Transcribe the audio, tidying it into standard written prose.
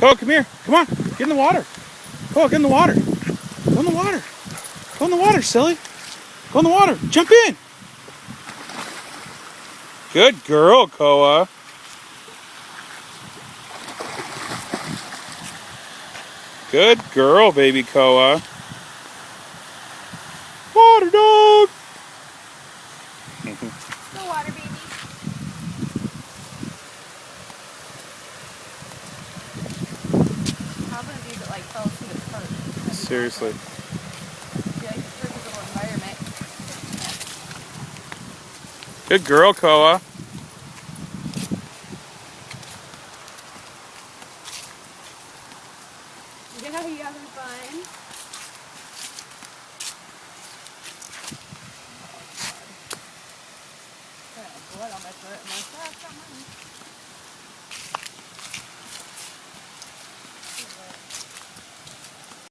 Koa, come here. Come on. Get in the water. Koa, get in the water. Go in the water. Go in the water, silly. Go in the water. Jump in. Good girl, Koa. Good girl, baby Koa. Water dog. The water baby. How about these that like fell asleep at first? Seriously. Be like the perfect little environment. Good girl, Koa. Yeah, you having fun? Blood on my foot. I'm like, oh, that's not mine.